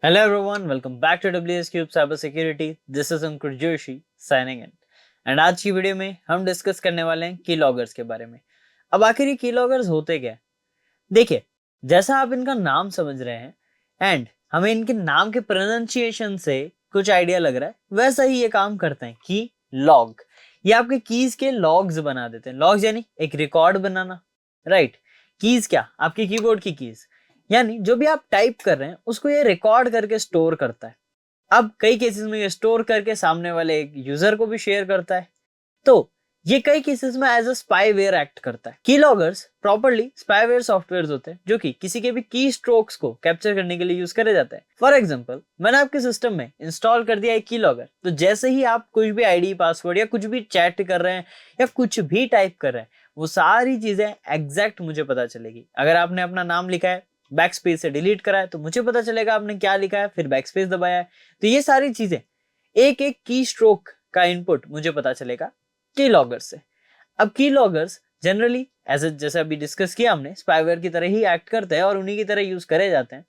Hello everyone, welcome back to WS Cube Cyber Security. This is Ankur Joshi signing in. And आज की video में हम discuss करने वाले हैं की लॉगर्स के बारे में। अब आखिर ये की लॉगर्स होते क्या हैं? देखिए, जैसा आप इनका नाम समझ रहे हैं एंड हमें इनके नाम के प्रोनाउंसिएशन से कुछ आइडिया लग रहा है, वैसा ही ये काम करते हैं की लॉग। ये आपके कीज के लॉग्स बना देते हैं। लॉग्स यानी एक रिकॉर्ड बनाना, राइट? कीज क्या? आपकी कीबोर्ड की कीज, यानी जो भी आप टाइप कर रहे हैं उसको ये रिकॉर्ड करके स्टोर करता है। अब कई केसेस में ये स्टोर करके सामने वाले एक यूजर को भी शेयर करता है। तो ये कई केसेस में एज अ स्पाईवेयर एक्ट करता है। की लॉगर्स प्रॉपर्ली स्पाईवेयर सॉफ्टवेयर होते हैं जो कि किसी के भी की स्ट्रोक्स को कैप्चर करने के लिए यूज करे जाते हैं। फॉर एग्जांपल, मैंने आपके सिस्टम में इंस्टॉल कर दिया एक की लॉगर, तो जैसे ही आप कुछ भी आईडी पासवर्ड या कुछ भी चैट कर रहे हैं या कुछ भी टाइप कर रहे हैं, वो सारी चीजें एग्जैक्ट मुझे पता चलेगी। अगर आपने अपना नाम लिखा है, बैक स्पेस से डिलीट करा है, तो मुझे पता चलेगा आपने क्या लिखा है, फिर बैक स्पेस दबाया है। तो ये सारी चीजें एक एक की स्ट्रोक का इनपुट मुझे पता चलेगा की लॉगर्स से। अब की लॉगर्स जनरली जैसे अभी डिस्कस किया हमने, स्पाईवेयर की तरह ही एक्ट करते हैं और उन्हीं की तरह यूज करे जाते हैं।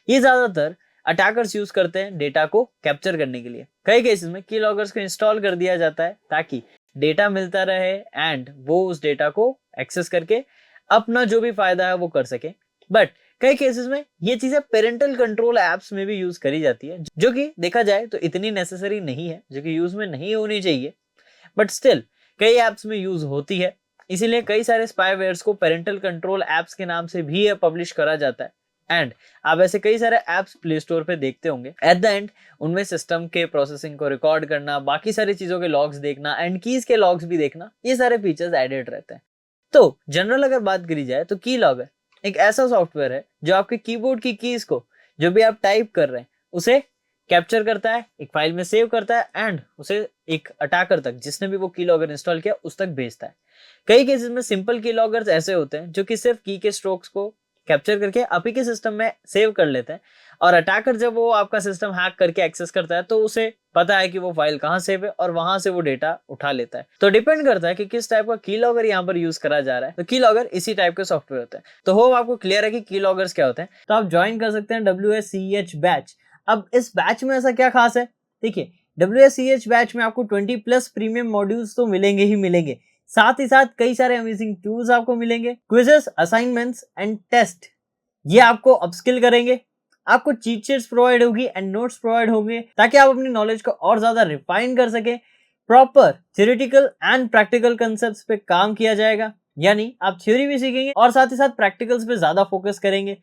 ये ज्यादातर अटैकर्स यूज करते हैं डेटा को कैप्चर करने के लिए। कई केसेस में की लॉगर्स को इंस्टॉल कर दिया जाता है ताकि डेटा मिलता रहे एंड वो उस डेटा को एक्सेस करके अपना जो भी फायदा है वो कर सके। बट कई केसेस में ये चीजें पेरेंटल कंट्रोल एप्स में भी यूज करी जाती है, जो कि देखा जाए तो इतनी नेसेसरी नहीं है, जो कि यूज में नहीं होनी चाहिए, बट स्टिल कई एप्स में यूज होती है। इसीलिए कई सारे स्पाईवेयर्स को पेरेंटल कंट्रोल एप्स के नाम से भी पब्लिश करा जाता है। एंड आप ऐसे कई सारे एप्स प्ले स्टोर पे देखते होंगे। एट द एंड उनमें सिस्टम के प्रोसेसिंग को रिकॉर्ड करना, बाकी सारी चीजों के लॉग्स देखना एंड कीज के लॉग्स भी देखना, ये सारे फीचर्स एडेड रहते हैं। तो जनरल अगर बात करी जाए तो की लॉगर एक ऐसा सॉफ्टवेयर है जो आपके कीबोर्ड की कीज को, जो भी आप टाइप कर रहे हैं, उसे कैप्चर करता है, एक फाइल में सेव करता है एंड उसे एक अटैकर तक, जिसने भी वो की लॉगर इंस्टॉल किया, उस तक भेजता है। कई केसेस में सिंपल की लॉगर्स ऐसे होते हैं जो कि सिर्फ की के स्ट्रोक्स को कैप्चर करके आप ही के सिस्टम में सेव कर लेते हैं, और अटैकर जब वो आपका सिस्टम हैक करके एक्सेस करता है तो उसे पता है कि वो फाइल कहाँ सेव है और वहां से वो डेटा उठा लेता है। तो डिपेंड करता है कि किस टाइप का की लॉगर यहाँ पर यूज करा जा रहा है। तो की लॉगर इसी टाइप के सॉफ्टवेयर होते हैं। तो होप आपको क्लियर है कि की लॉगर्स क्या होते हैं। तो आप ज्वाइन कर सकते हैं WSCH बैच। अब इस बैच में ऐसा क्या खास है? देखिए, WSCH बैच में आपको 20+ प्रीमियम मॉड्यूल्स तो मिलेंगे ही मिलेंगे, साथ ही साथ कई सारे अमेजिंग टूल्स आपको मिलेंगे, क्विजेस, असाइनमेंट्स एंड टेस्ट ये आपको अपस्किल करेंगे। आपको चीट शीट्स प्रोवाइड होगी एंड नोट्स प्रोवाइड होंगे ताकि आप अपनी नॉलेज को और ज्यादा रिफाइन कर सके। Proper theoretical and practical concepts पे काम किया जाएगा, यानी आप थ्योरी भी सीखेंगे और साथ ही साथ प्रैक्टिकल्स पे ज्यादा फोकस करेंगे।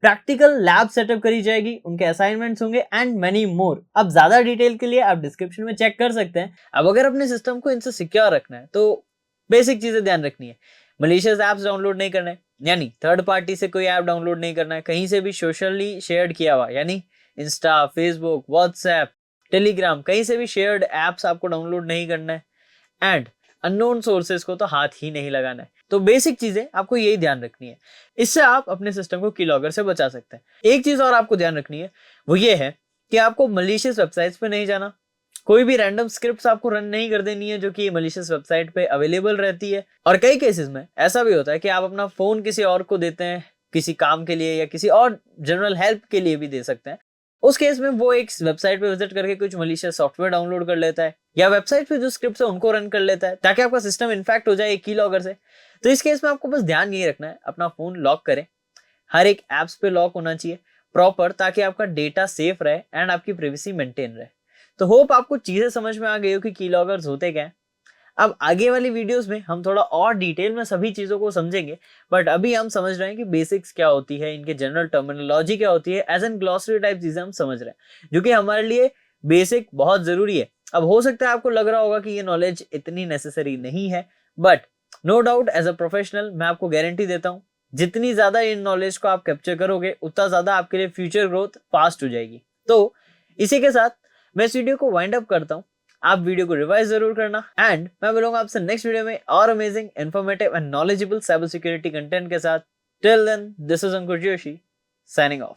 प्रैक्टिकल लैब सेटअप करी जाएगी, उनके असाइनमेंट्स होंगे एंड मेनी मोर। अब ज्यादा डिटेल के लिए आप डिस्क्रिप्शन में चेक कर सकते हैं। अब अगर अपने सिस्टम को इनसे सिक्योर रखना है तो बेसिक चीजें ध्यान रखनी है। मलिशियस एप्स डाउनलोड नहीं करना है, यानी थर्ड पार्टी से कोई ऐप डाउनलोड नहीं करना है। कहीं से भी सोशली शेयर्ड किया हुआ, यानी इंस्टा, फेसबुक, व्हाट्सएप, टेलीग्राम, कहीं से भी शेयर्ड एप्स आपको डाउनलोड नहीं करना है। एंड अननोन सोर्सेज को तो हाथ ही नहीं लगाना है। तो बेसिक चीजें आपको यही ध्यान रखनी है। इससे आप अपने सिस्टम को की लॉगर से बचा सकते हैं। एक चीज और आपको ध्यान रखनी है, वो ये है कि आपको मलिशियस वेबसाइट्स पे नहीं जाना। कोई भी रैंडम स्क्रिप्ट्स आपको रन नहीं कर देनी है जो कि मलिशियस वेबसाइट पे अवेलेबल रहती है। और कई केसेस में ऐसा भी होता है कि आप अपना फोन किसी और को देते हैं, किसी काम के लिए या किसी और जनरल हेल्प के लिए भी दे सकते हैं। उस केस में वो एक वेबसाइट पे विजिट करके कुछ मलिशियस सॉफ्टवेयर डाउनलोड कर लेता है या वेबसाइट पे जो स्क्रिप्ट्स है उनको रन कर लेता है ताकि आपका सिस्टम इन्फेक्ट हो जाए एक की लॉगर से। तो इस केस में आपको बस ध्यान ये रखना है, अपना फोन लॉक करें। हर एक एप्स पे लॉक होना चाहिए प्रॉपर, ताकि आपका डेटा सेफ रहे एंड आपकी प्राइवेसी मेंटेन रहे। तो होप आपको चीजें समझ में आ गई हो कि की लॉगर्स होते क्या हैं। अब आगे वाली वीडियोस में हम थोड़ा और डिटेल में सभी चीजों को समझेंगे, बट अभी हम समझ रहे हैं कि बेसिक्स क्या होती है, इनके जनरल टर्मिनोलॉजी क्या होती है, एज एन ग्लॉसरी टाइप चीजें हम समझ रहे हैं, जो कि हमारे लिए बेसिक बहुत जरूरी है। अब हो सकता है आपको लग रहा होगा कि ये नॉलेज इतनी नेसेसरी नहीं है, but no doubt as a professional मैं आपको गारंटी देता हूँ, जितनी ज्यादा इन नॉलेज को आप कैप्चर करोगे उतना ज्यादा आपके लिए फ्यूचर ग्रोथ फास्ट हो जाएगी। तो इसी के साथ मैं इस वीडियो को वाइंड अप करता हूँ। आप वीडियो को रिवाइज जरूर करना एंड मैं मिलूंगा आपसे नेक्स्ट वीडियो में और amazing, informative and knowledgeable cyber security content के साथ। Till then, this is Ankur Joshi signing of.